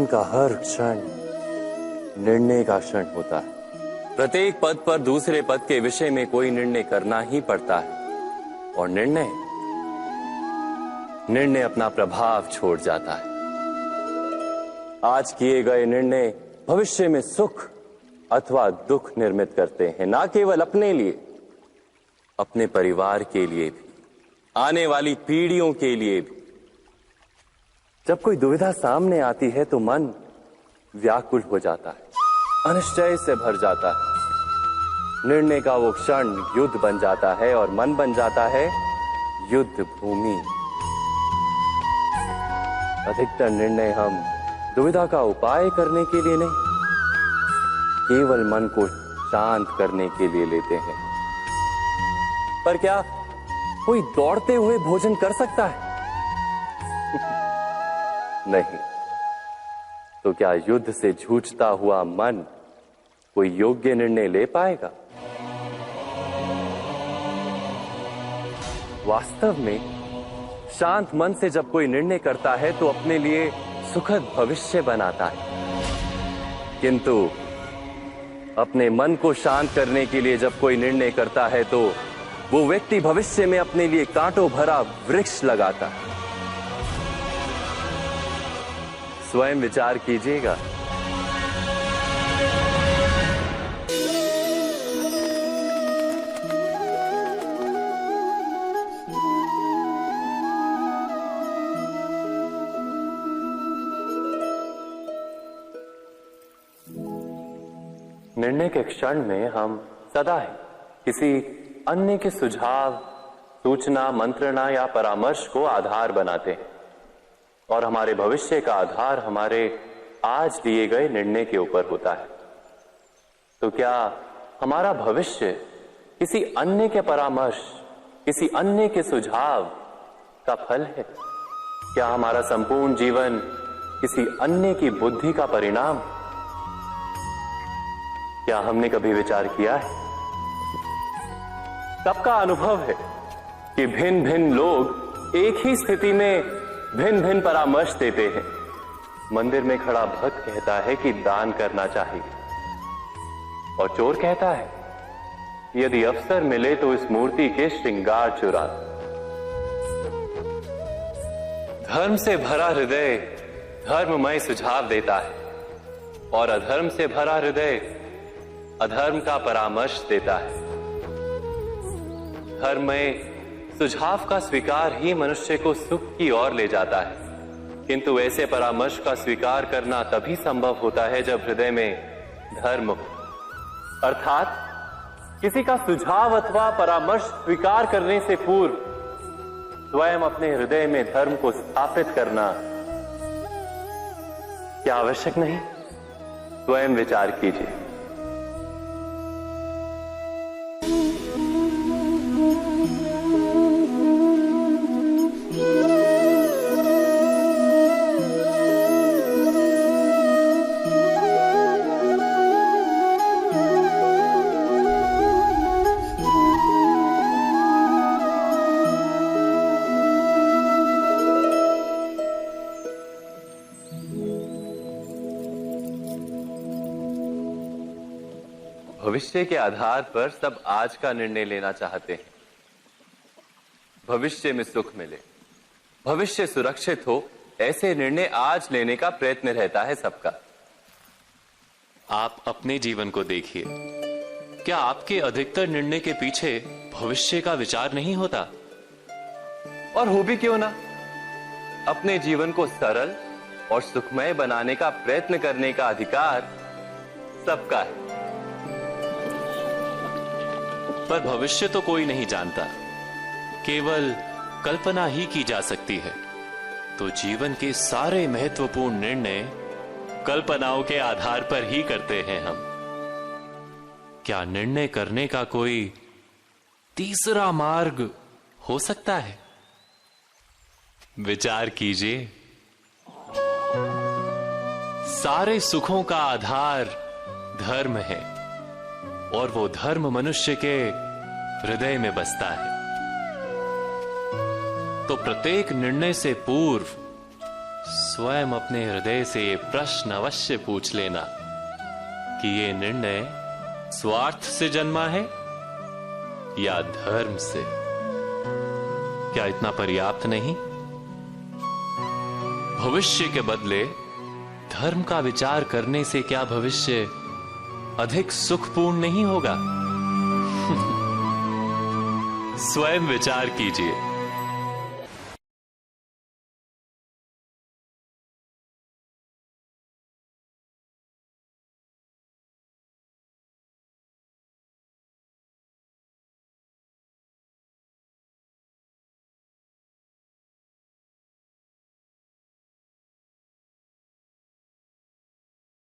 का हर क्षण निर्णय का क्षण होता है। प्रत्येक पद पर दूसरे पद के विषय में कोई निर्णय करना ही पड़ता है और निर्णय अपना प्रभाव छोड़ जाता है। आज किए गए निर्णय भविष्य में सुख अथवा दुख निर्मित करते हैं, ना केवल अपने लिए, अपने परिवार के लिए भी, आने वाली पीढ़ियों के लिए भी। जब कोई दुविधा सामने आती है तो मन व्याकुल हो जाता है, अनिश्चय से भर जाता है। निर्णय का वो क्षण युद्ध बन जाता है और मन बन जाता है युद्ध भूमि। अधिकतर निर्णय हम दुविधा का उपाय करने के लिए नहीं, केवल मन को शांत करने के लिए लेते हैं। पर क्या कोई दौड़ते हुए भोजन कर सकता है? नहीं। तो क्या युद्ध से जूझता हुआ मन कोई योग्य निर्णय ले पाएगा? वास्तव में शांत मन से जब कोई निर्णय करता है तो अपने लिए सुखद भविष्य बनाता है, किंतु अपने मन को शांत करने के लिए जब कोई निर्णय करता है तो वो व्यक्ति भविष्य में अपने लिए कांटों भरा वृक्ष लगाता है। स्वयं विचार कीजिएगा। निर्णय के क्षण में हम सदा ही किसी अन्य के सुझाव, सूचना, मंत्रणा या परामर्श को आधार बनाते हैं और हमारे भविष्य का आधार हमारे आज लिए गए निर्णय के ऊपर होता है। तो क्या हमारा भविष्य किसी अन्य के परामर्श, किसी अन्य के सुझाव का फल है? क्या हमारा संपूर्ण जीवन किसी अन्य की बुद्धि का परिणाम? क्या हमने कभी विचार किया है? सबका अनुभव है कि भिन्न भिन्न लोग एक ही स्थिति में भिन्न भिन्न परामर्श देते हैं। मंदिर में खड़ा भक्त कहता है कि दान करना चाहिए और चोर कहता है यदि अवसर मिले तो इस मूर्ति के श्रृंगार चुरा। धर्म से भरा हृदय धर्ममय सुझाव देता है और अधर्म से भरा हृदय अधर्म का परामर्श देता है। धर्ममय सुझाव का स्वीकार ही मनुष्य को सुख की ओर ले जाता है, किंतु ऐसे परामर्श का स्वीकार करना तभी संभव होता है जब हृदय में धर्म हो। अर्थात किसी का सुझाव अथवा परामर्श स्वीकार करने से पूर्व स्वयं अपने हृदय में धर्म को स्थापित करना क्या आवश्यक नहीं? स्वयं विचार कीजिए। भविष्य के आधार पर सब आज का निर्णय लेना चाहते हैं। भविष्य में सुख मिले, भविष्य सुरक्षित हो, ऐसे निर्णय आज लेने का प्रयत्न रहता है सबका। आप अपने जीवन को देखिए, क्या आपके अधिकतर निर्णय के पीछे भविष्य का विचार नहीं होता? और हो भी क्यों ना। अपने जीवन को सरल और सुखमय बनाने का प्रयत्न करने का अधिकार सबका है। पर भविष्य तो कोई नहीं जानता, केवल कल्पना ही की जा सकती है। तो जीवन के सारे महत्वपूर्ण निर्णय कल्पनाओं के आधार पर ही करते हैं हम। क्या निर्णय करने का कोई तीसरा मार्ग हो सकता है? विचार कीजिए। सारे सुखों का आधार धर्म है और वो धर्म मनुष्य के हृदय में बसता है। तो प्रत्येक निर्णय से पूर्व स्वयं अपने हृदय से ये प्रश्न अवश्य पूछ लेना कि ये निर्णय स्वार्थ से जन्मा है या धर्म से। क्या इतना पर्याप्त नहीं? भविष्य के बदले धर्म का विचार करने से क्या भविष्य अधिक सुखपूर्ण नहीं होगा? स्वयं विचार कीजिए।